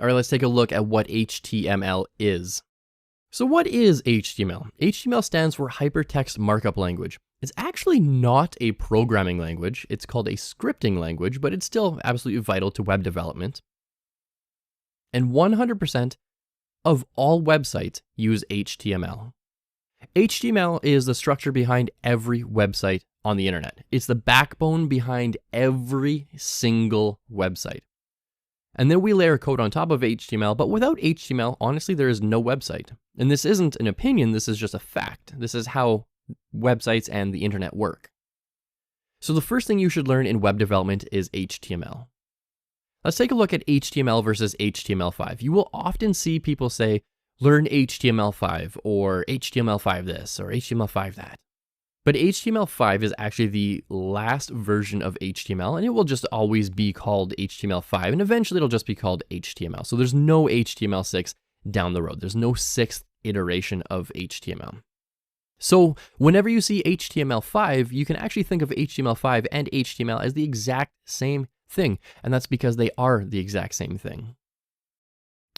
All right, let's take a look at what HTML is. So what is HTML? HTML stands for Hypertext Markup Language. It's actually not a programming language. It's called a scripting language, but it's still absolutely vital to web development. And 100% of all websites use HTML. HTML is the structure behind every website on the internet. It's the backbone behind every single website. And then we layer code on top of HTML, but without HTML, honestly, there is no website. And this isn't an opinion, this is just a fact. This is how websites and the internet work. So the first thing you should learn in web development is HTML. Let's take a look at HTML versus HTML5. You will often see people say, learn HTML5, or HTML5 this, or HTML5 that. But HTML5 is actually the last version of HTML, and it will just always be called HTML5, and eventually it'll just be called HTML. So there's no HTML6 down the road. There's no sixth iteration of HTML. So whenever you see HTML5, you can actually think of HTML5 and HTML as the exact same thing, and that's because they are the exact same thing.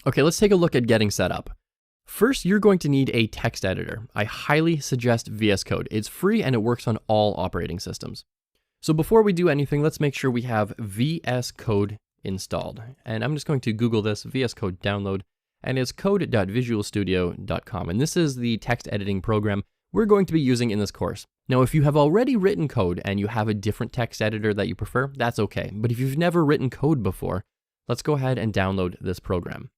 Okay, let's take a look at getting set up. First, you're going to need a text editor. I highly suggest VS Code. It's free and it works on all operating systems. So before we do anything, let's make sure we have VS Code installed. And I'm just going to Google this, VS Code download, and it's code.visualstudio.com. And this is the text editing program we're going to be using in this course. Now, if you have already written code and you have a different text editor that you prefer, that's okay. But if you've never written code before, let's go ahead and download this program.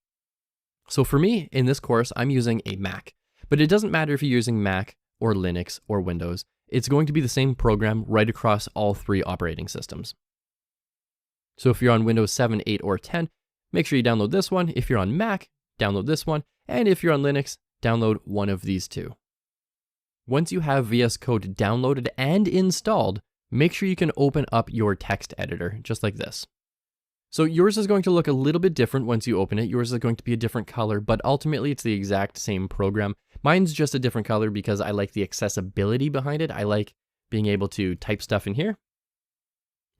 So for me, in this course, I'm using a Mac, but it doesn't matter if you're using Mac or Linux or Windows. It's going to be the same program right across all three operating systems. So if you're on Windows 7, 8, or 10, make sure you download this one. If you're on Mac, download this one. And if you're on Linux, download one of these two. Once you have VS Code downloaded and installed, make sure you can open up your text editor, just like this. So yours is going to look a little bit different once you open it. Yours is going to be a different color, but ultimately it's the exact same program. Mine's just a different color because I like the accessibility behind it. I like being able to type stuff in here.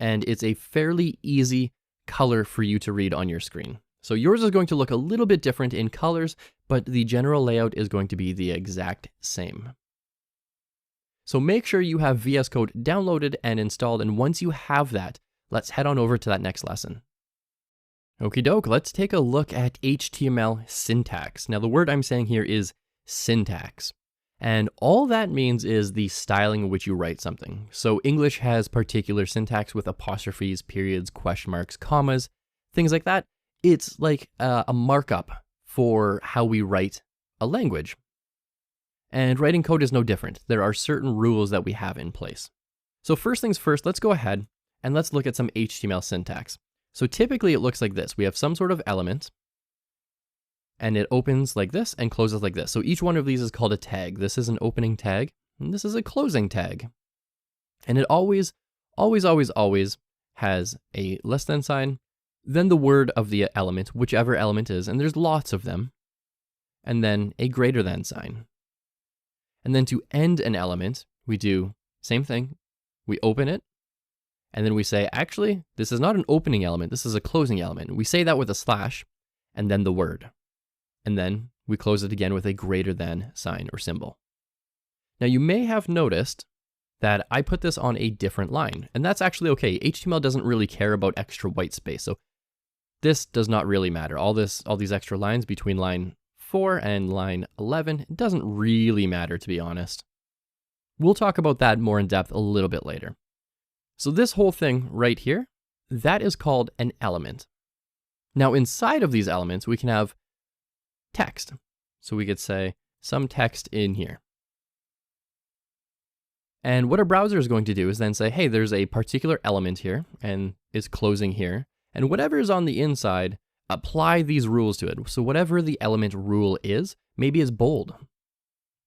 And it's a fairly easy color for you to read on your screen. So yours is going to look a little bit different in colors, but the general layout is going to be the exact same. So make sure you have VS Code downloaded and installed, and once you have that, let's head on over to that next lesson. Okie doke, let's take a look at HTML syntax. Now the word I'm saying here is syntax. And all that means is the styling in which you write something. So English has particular syntax with apostrophes, periods, question marks, commas, things like that. It's like a markup for how we write a language. And writing code is no different. There are certain rules that we have in place. So first things first, let's go ahead and let's look at some HTML syntax. So typically it looks like this. We have some sort of element, and it opens like this and closes like this. So each one of these is called a tag. This is an opening tag, and this is a closing tag. And it always has a less than sign, then the word of the element, whichever element is, and there's lots of them, and then a greater than sign. And then to end an element, we do same thing. We open it, and then we say, actually, this is not an opening element, this is a closing element. We say that with a slash, and then the word. And then we close it again with a greater than sign or symbol. Now you may have noticed that I put this on a different line, and that's actually okay. HTML doesn't really care about extra white space, so this does not really matter. All these extra lines between line 4 and line 11, it doesn't really matter, to be honest. We'll talk about that more in depth a little bit later. So this whole thing right here, that is called an element. Now inside of these elements, we can have text. So we could say some text in here. And what a browser is going to do is then say, hey, there's a particular element here and it's closing here. And whatever is on the inside, apply these rules to it. So whatever the element rule is, maybe it's bold.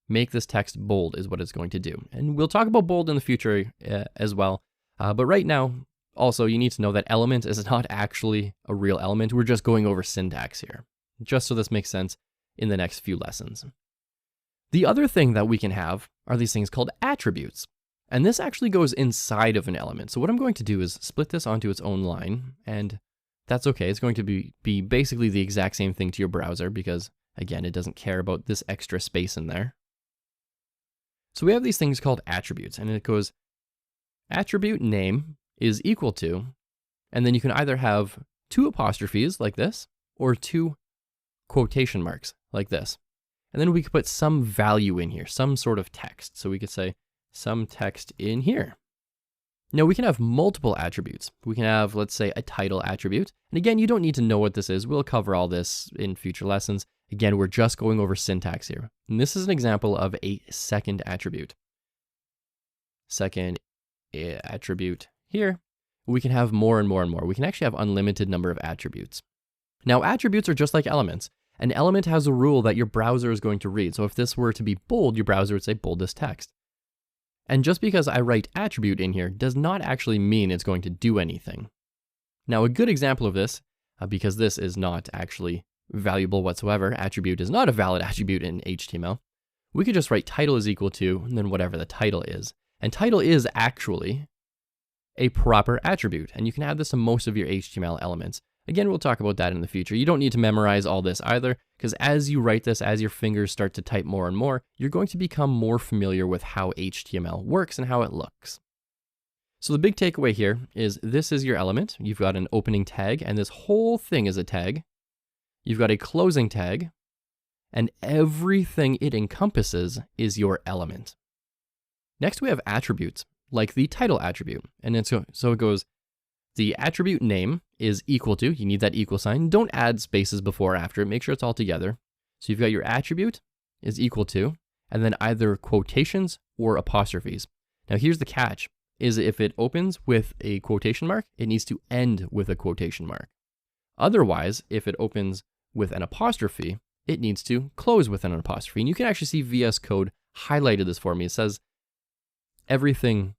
Make this text bold is what it's going to do. And we'll talk about bold in the future as well. But right now, also, you need to know that element is not actually a real element. We're just going over syntax here, just so this makes sense in the next few lessons. The other thing that we can have are these things called attributes. And this actually goes inside of an element. So what I'm going to do is split this onto its own line and That's okay. It's going to be basically the exact same thing to your browser because, again, it doesn't care about this extra space in there. So we have these things called attributes, and it goes attribute name is equal to, and then you can either have 2 apostrophes like this or 2 quotation marks like this. And then we could put some value in here, some sort of text. So we could say some text in here. Now we can have multiple attributes. We can have, let's say, a title attribute. And again, you don't need to know what this is. We'll cover all this in future lessons. Again, we're just going over syntax here. And this is an example of a second attribute. Second attribute here. We can have more and more and more. We can actually have unlimited number of attributes. Now, attributes are just like elements. An element has a rule that your browser is going to read. So if this were to be bold, your browser would say bold this text. And just because I write attribute in here does not actually mean it's going to do anything. Now, a good example of this, because this is not actually valuable whatsoever, attribute is not a valid attribute in HTML, we could just write title is equal to, and then whatever the title is. And title is actually a proper attribute, and you can add this to most of your HTML elements. Again, we'll talk about that in the future. You don't need to memorize all this either, because as you write this, as your fingers start to type more and more, you're going to become more familiar with how HTML works and how it looks. So the big takeaway here is this is your element. You've got an opening tag, and this whole thing is a tag. You've got a closing tag, and everything it encompasses is your element. Next, we have attributes, like the title attribute. And then so it goes, the attribute name is equal to, you need that equal sign. Don't add spaces before or after, make sure it's all together. So you've got your attribute is equal to, and then either quotations or apostrophes. Now here's the catch, is if it opens with a quotation mark, it needs to end with a quotation mark. Otherwise, if it opens with an apostrophe, it needs to close with an apostrophe. And you can actually see VS Code highlighted this for me. It says everything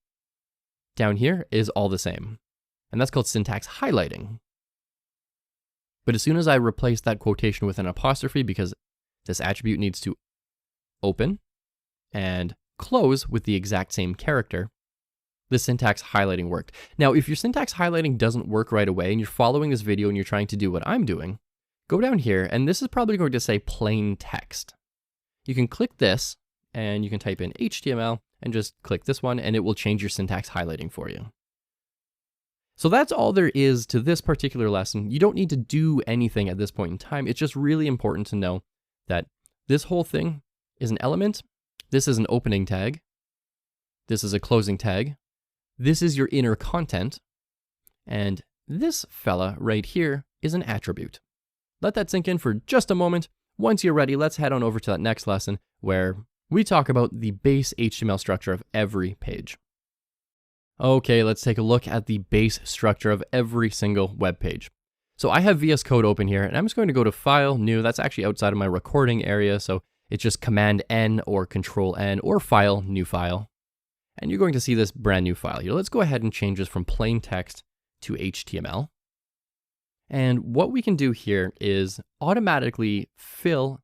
down here is all the same. And that's called syntax highlighting. But as soon as I replace that quotation with an apostrophe, because this attribute needs to open and close with the exact same character, the syntax highlighting worked. Now, if your syntax highlighting doesn't work right away and you're following this video and you're trying to do what I'm doing, go down here, and this is probably going to say plain text. You can click this and you can type in HTML and just click this one and it will change your syntax highlighting for you. So that's all there is to this particular lesson. You don't need to do anything at this point in time. It's just really important to know that this whole thing is an element. This is an opening tag. This is a closing tag. This is your inner content. And this fella right here is an attribute. Let that sink in for just a moment. Once you're ready, let's head on over to that next lesson where we talk about the base HTML structure of every page. Okay, let's take a look at the base structure of every single web page. So I have VS Code open here, and I'm just going to go to File, New. That's actually outside of my recording area, so it's just Command N or Control N or File, New File. And you're going to see this brand new file here. Let's go ahead and change this from plain text to HTML. And what we can do here is automatically fill.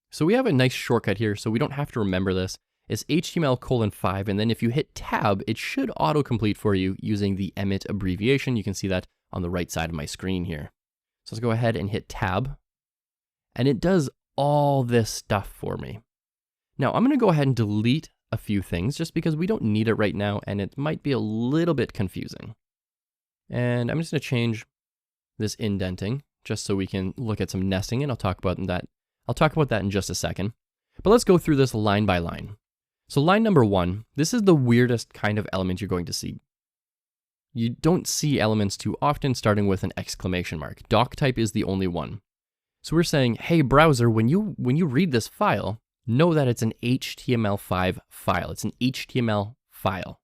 So we have a nice shortcut here, so we don't have to remember this. It's HTML:5, and then if you hit Tab, it should autocomplete for you using the Emmet abbreviation. You can see that on the right side of my screen here. So let's go ahead and hit Tab, and it does all this stuff for me. Now I'm going to go ahead and delete a few things just because we don't need it right now, and it might be a little bit confusing. And I'm just going to change this indenting just so we can look at some nesting, and I'll talk about that. I'll talk about that in just a second. But let's go through this line by line. So line number 1, this is the weirdest kind of element you're going to see. You don't see elements too often starting with an exclamation mark. Doc type is the only one. So we're saying, hey browser, when you read this file, know that it's an HTML5 file. It's an HTML file.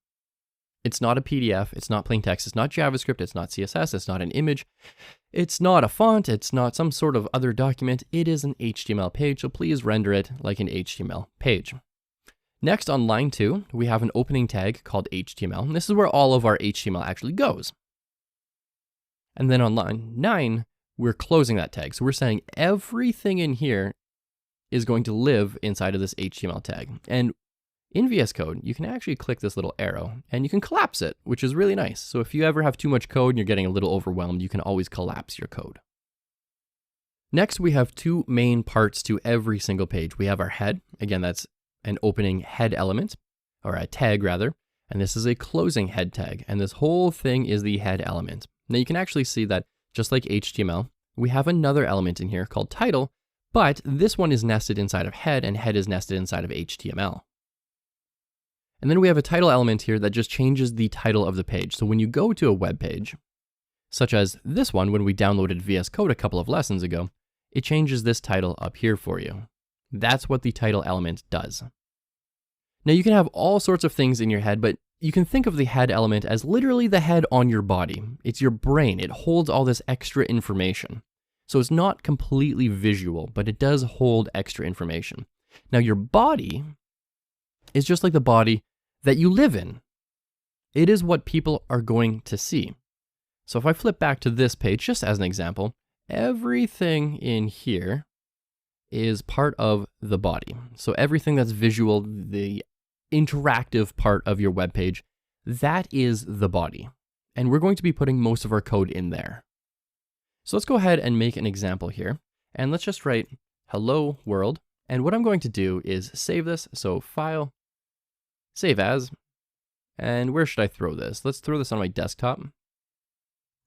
It's not a PDF, it's not plain text, it's not JavaScript, it's not CSS, it's not an image, it's not a font, it's not some sort of other document. It is an HTML page, so please render it like an HTML page. Next, on line 2, we have an opening tag called HTML, and this is where all of our HTML actually goes. And then on line 9, we're closing that tag. So we're saying everything in here is going to live inside of this HTML tag. And in VS Code, you can actually click this little arrow and you can collapse it, which is really nice. So if you ever have too much code and you're getting a little overwhelmed, you can always collapse your code. Next, we have two main parts to every single page. We have our head. Again, that's an opening head element, or a tag rather. And this is a closing head tag. And this whole thing is the head element. Now you can actually see that just like HTML, we have another element in here called title, but this one is nested inside of head and head is nested inside of HTML. And then we have a title element here that just changes the title of the page. So when you go to a web page, such as this one when we downloaded VS Code a couple of lessons ago, it changes this title up here for you. That's what the title element does. Now you can have all sorts of things in your head, but you can think of the head element as literally the head on your body. It's your brain. It holds all this extra information. So it's not completely visual, but it does hold extra information. Now your body is just like the body that you live in. It is what people are going to see. So if I flip back to this page, just as an example, everything in here is part of the body. So everything that's visual, the interactive part of your web page, that is the body. And we're going to be putting most of our code in there. So let's go ahead and make an example here. And let's just write hello world. And what I'm going to do is save this. So file, save as, and where should I throw this? Let's throw this on my desktop. I'm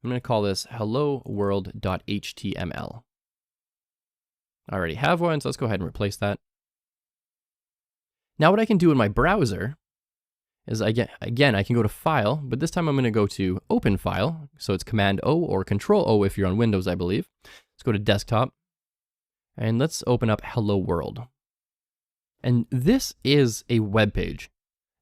going to call this hello world.html. I already have one, so let's go ahead and replace that. Now what I can do in my browser is I can go to File, but this time I'm going to go to Open File. So it's Command O or Control O if you're on Windows, I believe. Let's go to Desktop, and let's open up Hello World. And this is a web page.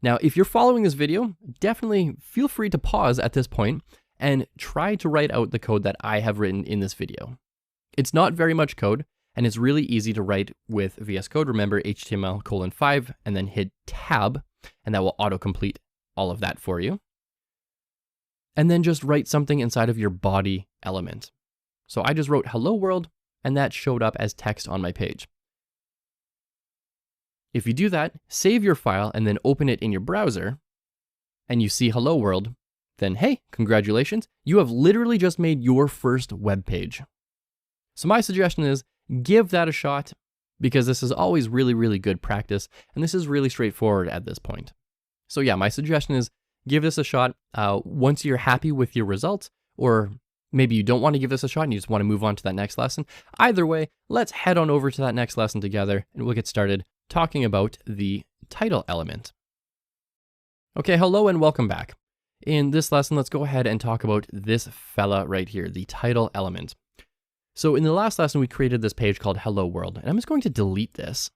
Now, if you're following this video, definitely feel free to pause at this point and try to write out the code that I have written in this video. It's not very much code, and it's really easy to write with VS Code. Remember HTML:5 and then hit Tab, and that will autocomplete all of that for you. And then just write something inside of your body element. So I just wrote hello world, and that showed up as text on my page. If you do that, save your file and then open it in your browser, and you see hello world, then hey, congratulations, you have literally just made your first web page. So my suggestion is give that a shot, because this is always really, really good practice, and this is really straightforward at this point. So yeah, my suggestion is give this a shot once you're happy with your results, or maybe you don't want to give this a shot and you just want to move on to that next lesson. Either way, let's head on over to that next lesson together, and we'll get started talking about the title element. Okay, hello and welcome back. In this lesson, let's go ahead and talk about this fella right here, the title element. So in the last lesson, we created this page called Hello World, and I'm just going to delete this.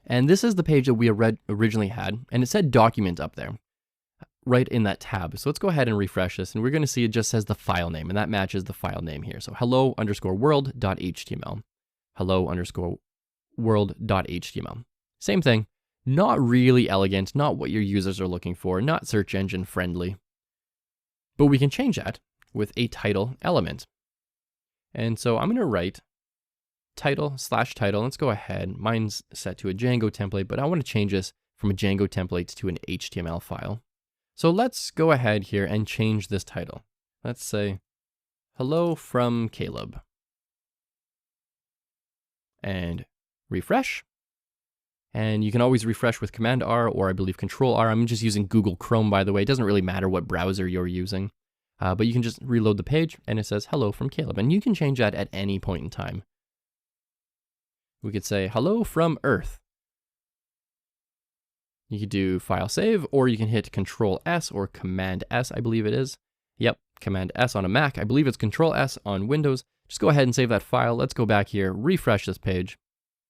And this is the page that we originally had, and it said document up there, right in that tab. So let's go ahead and refresh this, and we're going to see it just says the file name, and that matches the file name here. So hello_world.html, hello_world.html. Same thing, not really elegant, not what your users are looking for, not search engine friendly. But we can change that with a title element. And so I'm going to write title/title. Let's go ahead. Mine's set to a Django template, but I want to change this from a Django template to an HTML file. So let's go ahead here and change this title. Let's say, hello from Caleb. And refresh. And you can always refresh with Command R or I believe Control R. I'm just using Google Chrome, by the way. It doesn't really matter what browser you're using. But you can just reload the page and it says hello from Caleb, and you can change that at any point in time. We could say hello from Earth. You could do file save, or you can hit Control S or Command S, I believe it is. Yep, Command S on a Mac. I believe it's Control S on Windows. Just go ahead and save that file. Let's go back here, refresh this page.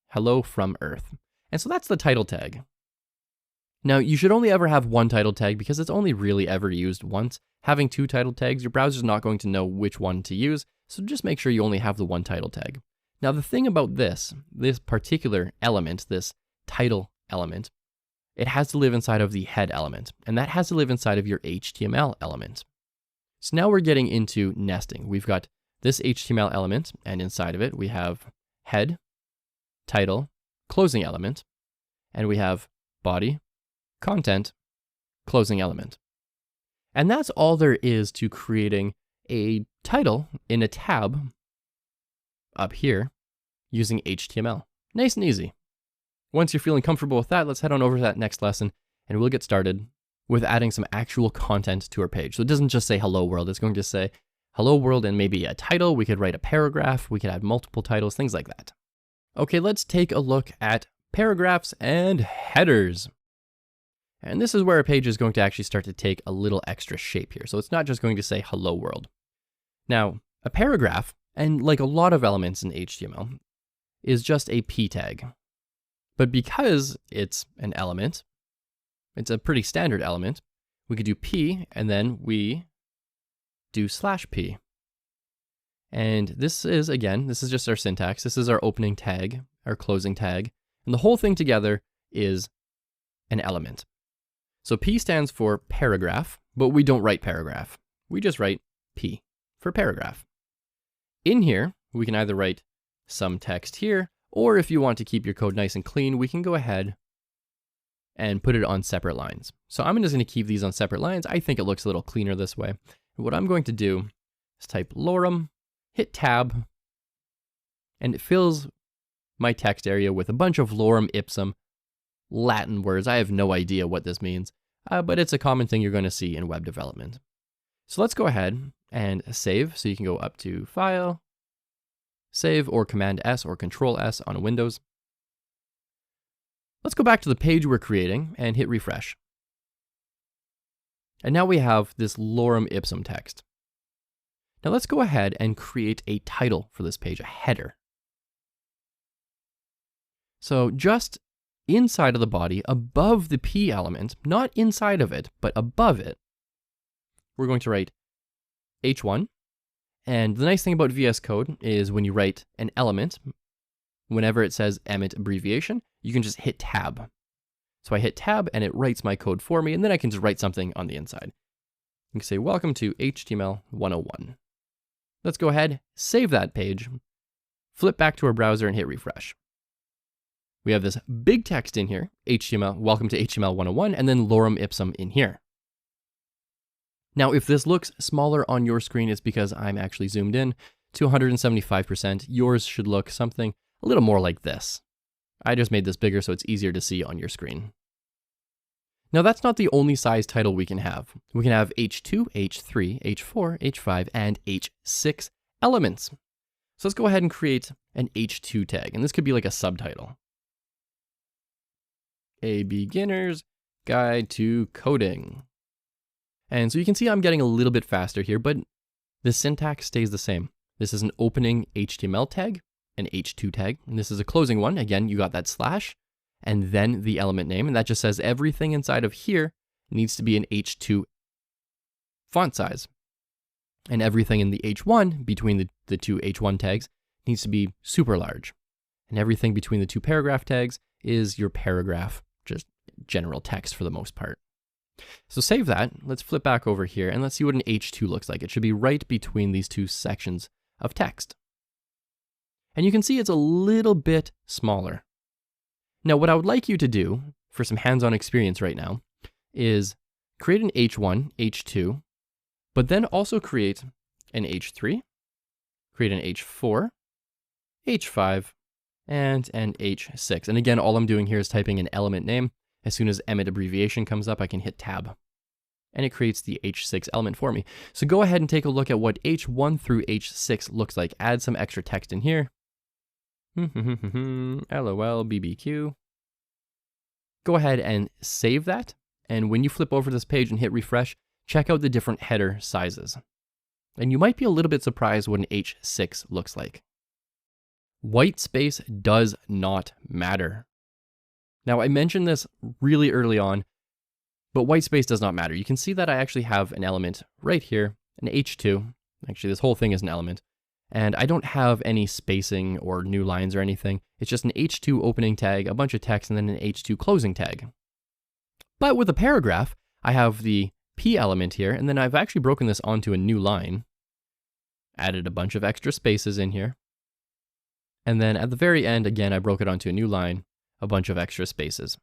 Hello from Earth. And so that's the title tag. Now, you should only ever have one title tag because it's only really ever used once. Having two title tags, your browser's not going to know which one to use, so just make sure you only have the one title tag. Now, the thing about this particular element, this title element, it has to live inside of the head element, and that has to live inside of your HTML element. So now we're getting into nesting. We've got this HTML element, and inside of it, we have head, title, closing element, and we have body, content, closing element. And that's all there is to creating a title in a tab up here using HTML. Nice and easy. Once you're feeling comfortable with that, let's head on over to that next lesson and we'll get started with adding some actual content to our page. So it doesn't just say hello world, it's going to say hello world and maybe a title. We could write a paragraph, we could add multiple titles, things like that. Okay, let's take a look at paragraphs and headers. And this is where a page is going to actually start to take a little extra shape here. So it's not just going to say hello world. Now, a paragraph, and like a lot of elements in HTML, is just a p tag. But because it's an element, it's a pretty standard element, we could do p and then we do /p. And this is just our syntax. This is our opening tag, our closing tag, and the whole thing together is an element. So P stands for paragraph, but we don't write paragraph. We just write P for paragraph. In here, we can either write some text here, or if you want to keep your code nice and clean, we can go ahead and put it on separate lines. So I'm just going to keep these on separate lines. I think it looks a little cleaner this way. What I'm going to do is type lorem, hit tab, and it fills my text area with a bunch of lorem ipsum Latin words. I have no idea what this means, but it's a common thing you're going to see in web development. So let's go ahead and save. So you can go up to File, Save, or Command S or Control S on Windows. Let's go back to the page we're creating and hit refresh. And now we have this lorem ipsum text. Now let's go ahead and create a title for this page, a header. So just inside of the body, above the P element, not inside of it, but above it, we're going to write H1. And the nice thing about VS Code is when you write an element, whenever it says Emmet abbreviation, you can just hit tab. So I hit tab and it writes my code for me, and then I can just write something on the inside. You can say, welcome to HTML 101. Let's go ahead, save that page, flip back to our browser and hit refresh. We have this big text in here, HTML, welcome to HTML 101, and then lorem ipsum in here. Now, if this looks smaller on your screen, it's because I'm actually zoomed in to 175%. Yours should look something a little more like this. I just made this bigger so it's easier to see on your screen. Now, that's not the only size title we can have. We can have H2, H3, H4, H5, and H6 elements. So let's go ahead and create an H2 tag, and this could be like a subtitle. A beginner's guide to coding. And so you can see I'm getting a little bit faster here, but the syntax stays the same. This is an opening HTML tag, an H2 tag, and this is a closing one. Again, you got that slash, and then the element name, and that just says everything inside of here needs to be an H2 font size. And everything in the H1, between the two H1 tags, needs to be super large. And everything between the two paragraph tags is your paragraph, just general text for the most part. So save that. Let's flip back over here and let's see what an H2 looks like. It should be right between these two sections of text. And you can see it's a little bit smaller. Now, what I would like you to do for some hands-on experience right now is create an H1, H2, but then also create an H3, create an H4, H5, and an H6. And again, all I'm doing here is typing an element name. As soon as Emmet abbreviation comes up, I can hit tab, and it creates the H6 element for me. So go ahead and take a look at what H1 through H6 looks like. Add some extra text in here. LOL, BBQ. Go ahead and save that. And when you flip over this page and hit refresh, check out the different header sizes. And you might be a little bit surprised what an H6 looks like. White space does not matter. Now, I mentioned this really early on, but white space does not matter. You can see that I actually have an element right here, an H2. Actually, this whole thing is an element. And I don't have any spacing or new lines or anything. It's just an H2 opening tag, a bunch of text, and then an H2 closing tag. But with a paragraph, I have the P element here, and then I've actually broken this onto a new line, added a bunch of extra spaces in here. And then at the very end, again, I broke it onto a new line, a bunch of extra spaces.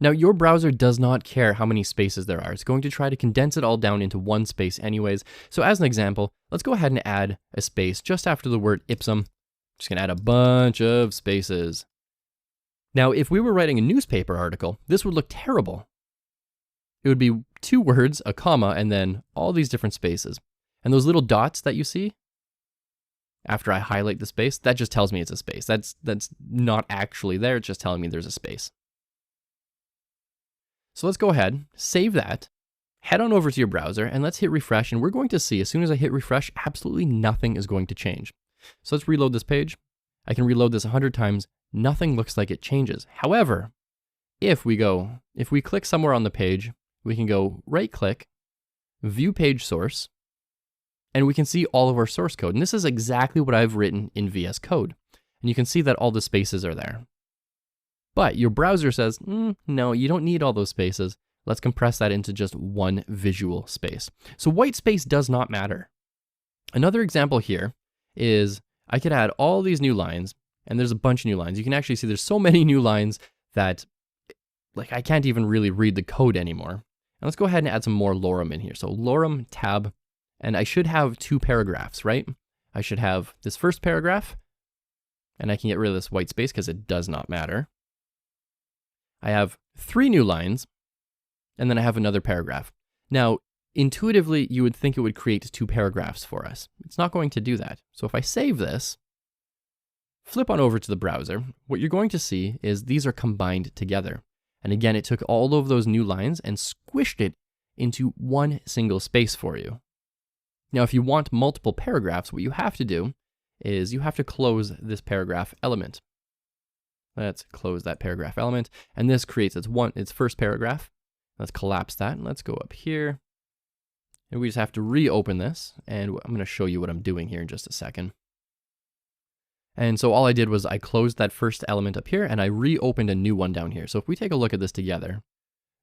Now, your browser does not care how many spaces there are. It's going to try to condense it all down into one space anyways. So as an example, let's go ahead and add a space just after the word ipsum. Just gonna add a bunch of spaces. Now, if we were writing a newspaper article, this would look terrible. It would be 2 words, a comma, and then all these different spaces. And those little dots that you see, after I highlight the space, that just tells me it's a space. That's not actually there, it's just telling me there's a space. So let's go ahead, save that, head on over to your browser, and let's hit refresh, and we're going to see, as soon as I hit refresh, absolutely nothing is going to change. So let's reload this page. I can reload this 100 times, nothing looks like it changes. However, if we click somewhere on the page, we can go right-click, view page source, and we can see all of our source code. And this is exactly what I've written in VS Code. And you can see that all the spaces are there. But your browser says, no, you don't need all those spaces. Let's compress that into just one visual space. So white space does not matter. Another example here is I could add all these new lines, and there's a bunch of new lines. You can actually see there's so many new lines that I can't even really read the code anymore. And let's go ahead and add some more lorem in here. So lorem tab, and I should have 2 paragraphs, right? I should have this first paragraph, and I can get rid of this white space because it does not matter. I have 3 new lines, and then I have another paragraph. Now, intuitively, you would think it would create 2 paragraphs for us. It's not going to do that. So if I save this, flip on over to the browser, what you're going to see is these are combined together. And again, it took all of those new lines and squished it into one single space for you. Now, if you want multiple paragraphs, what you have to do is you have to close this paragraph element. Let's close that paragraph element, and this creates its first paragraph. Let's collapse that, and let's go up here. And we just have to reopen this, and I'm going to show you what I'm doing here in just a second. And so all I did was I closed that first element up here, and I reopened a new one down here. So if we take a look at this together,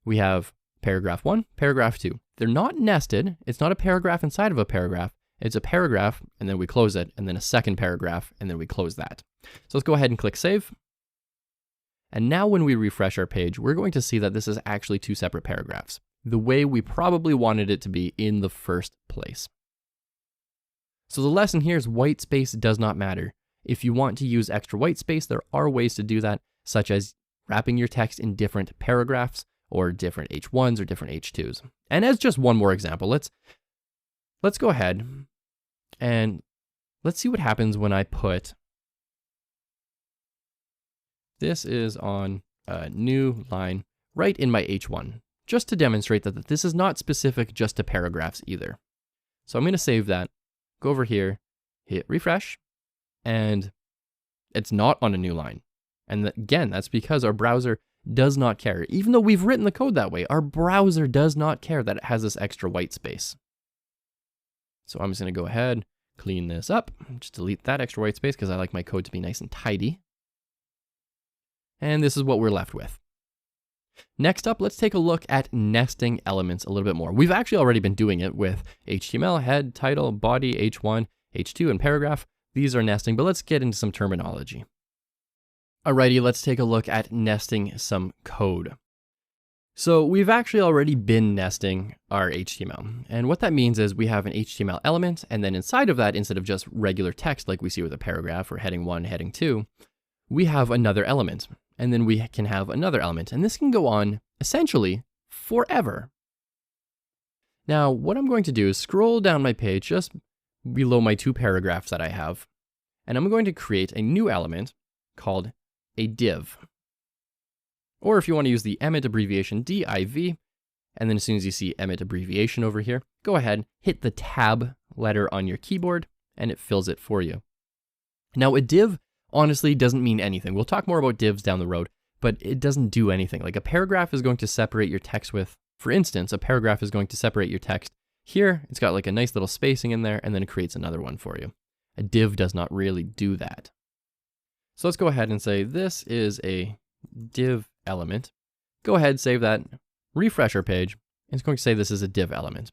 we have paragraph 1, paragraph 2. They're not nested. It's not a paragraph inside of a paragraph. It's a paragraph, and then we close it, and then a second paragraph, and then we close that. So let's go ahead and click save. And now when we refresh our page, we're going to see that this is actually 2 separate paragraphs, the way we probably wanted it to be in the first place. So the lesson here is white space does not matter. If you want to use extra white space, there are ways to do that, such as wrapping your text in different paragraphs or different H1s or different H2s. And as just one more example, let's go ahead and let's see what happens when I put this is on a new line right in my H1, just to demonstrate that this is not specific just to paragraphs either. So I'm going to save that, go over here, hit refresh, and it's not on a new line. And again, that's because our browser does not care. Even though we've written the code that way, our browser does not care that it has this extra white space. So I'm just going to go ahead, clean this up, just delete that extra white space because I like my code to be nice and tidy. And this is what we're left with. Next up, let's take a look at nesting elements a little bit more. We've actually already been doing it with HTML, head, title, body, H1, H2, and paragraph. These are nesting, but let's get into some terminology. Alrighty, let's take a look at nesting some code. So we've actually already been nesting our HTML. And what that means is we have an HTML element, and then inside of that, instead of just regular text like we see with a paragraph or heading 1, heading 2, we have another element. And then we can have another element. And this can go on essentially forever. Now, what I'm going to do is scroll down my page just below my 2 paragraphs that I have. And I'm going to create a new element called a div. Or if you want to use the Emmet abbreviation, div, and then as soon as you see Emmet abbreviation over here, go ahead, hit the tab letter on your keyboard, and it fills it for you. Now, a div honestly doesn't mean anything. We'll talk more about divs down the road, but it doesn't do anything. Like a paragraph is going to separate your text with, for instance, a paragraph is going to separate your text. Here, it's got like a nice little spacing in there, and then it creates another one for you. A div does not really do that. So let's go ahead and say this is a div element. Go ahead, save that, refresh our page, and it's going to say this is a div element.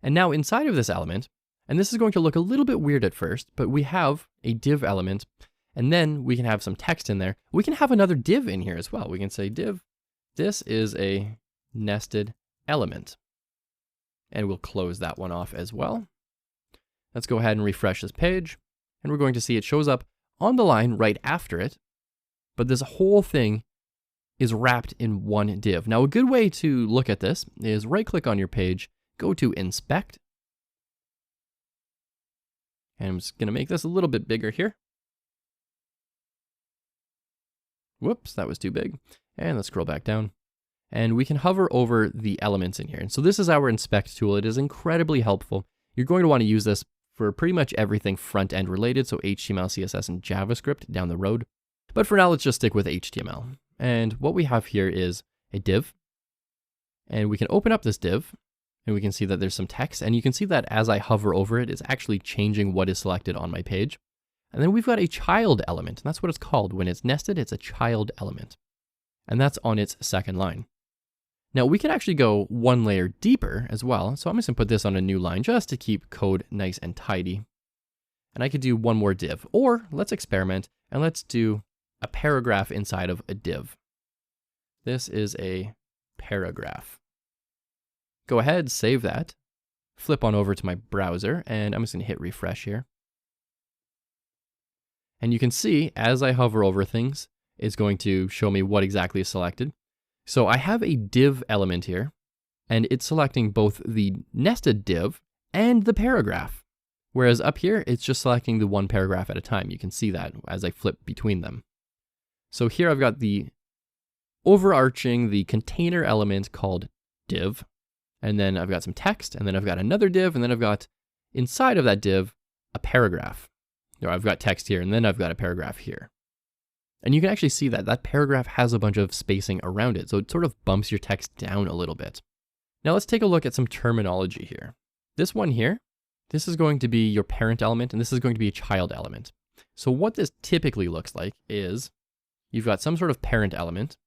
And now inside of this element, and this is going to look a little bit weird at first, but we have a div element, and then we can have some text in there. We can have another div in here as well. We can say div, this is a nested element. And we'll close that one off as well. Let's go ahead and refresh this page. And we're going to see it shows up on the line right after it. But this whole thing is wrapped in one div. Now, a good way to look at this is right-click on your page, go to Inspect. And I'm just going to make this a little bit bigger here. Whoops, that was too big. And let's scroll back down. And we can hover over the elements in here. And so this is our Inspect tool. It is incredibly helpful. You're going to want to use this for pretty much everything front-end related, so HTML, CSS, and JavaScript down the road. But for now, let's just stick with HTML. And what we have here is a div. And we can open up this div, and we can see that there's some text. And you can see that as I hover over it, it's actually changing what is selected on my page. And then we've got a child element, and that's what it's called. When it's nested, it's a child element. And that's on its second line. Now we can actually go one layer deeper as well. So I'm just gonna put this on a new line just to keep code nice and tidy. And I could do one more div, or let's experiment and let's do a paragraph inside of a div. This is a paragraph. Go ahead, save that, flip on over to my browser, and I'm just gonna hit refresh here. And you can see as I hover over things, it's going to show me what exactly is selected. So I have a div element here, and it's selecting both the nested div and the paragraph. Whereas up here, it's just selecting the one paragraph at a time. You can see that as I flip between them. So here I've got the overarching, the container element called div, and then I've got some text, and then I've got another div, and then I've got inside of that div, a paragraph. Or I've got text here, and then I've got a paragraph here. And you can actually see that that paragraph has a bunch of spacing around it, so it sort of bumps your text down a little bit. Now let's take a look at some terminology here. This one here, this is going to be your parent element, and this is going to be a child element. So what this typically looks like is you've got some sort of parent element,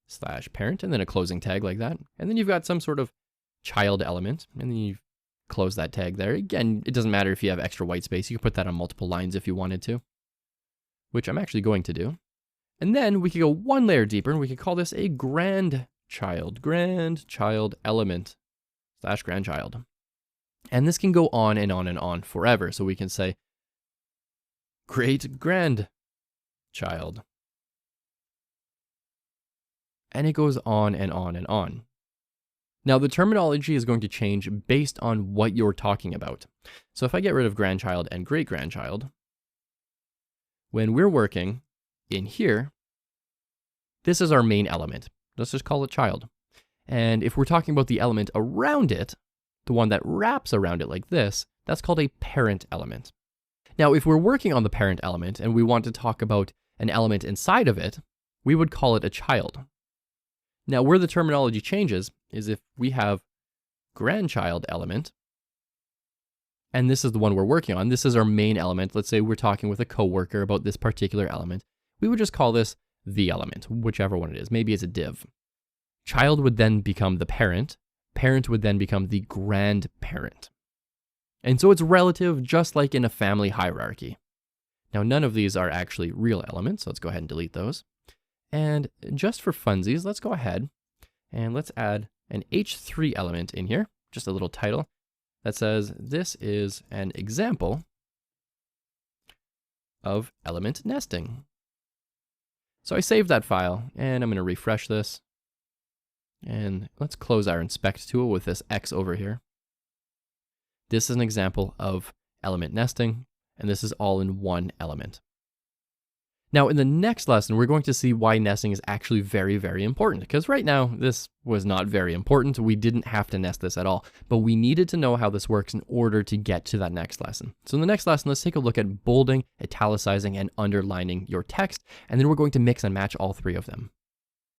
/parent, and then a closing tag like that. And then you've got some sort of child element, and then you close that tag there. Again, it doesn't matter if you have extra white space. You can put that on multiple lines if you wanted to, which I'm actually going to do. And then we could go one layer deeper, and we could call this a grandchild element /grandchild. And this can go on and on and on forever. So we can say great grandchild. And it goes on and on and on. Now the terminology is going to change based on what you're talking about. So if I get rid of grandchild and great grandchild, when we're working in here, this is our main element. Let's just call it child. And if we're talking about the element around it, the one that wraps around it like this, that's called a parent element. Now, if we're working on the parent element and we want to talk about an element inside of it, we would call it a child. Now, where the terminology changes is if we have grandchild element, and this is the one we're working on, this is our main element. Let's say we're talking with a coworker about this particular element. We would just call this the element, whichever one it is. Maybe it's a div. Child would then become the parent. Parent would then become the grandparent. And so it's relative, just like in a family hierarchy. Now, none of these are actually real elements, so let's go ahead and delete those. And just for funsies, let's go ahead and let's add an H3 element in here, just a little title that says this is an example of element nesting. So I saved that file, and I'm going to refresh this. And let's close our inspect tool with this X over here. This is an example of element nesting, and this is all in one element. Now, in the next lesson, we're going to see why nesting is actually very, very important, because right now, this was not very important. We didn't have to nest this at all, but we needed to know how this works in order to get to that next lesson. So in the next lesson, let's take a look at bolding, italicizing, and underlining your text, and then we're going to mix and match all three of them.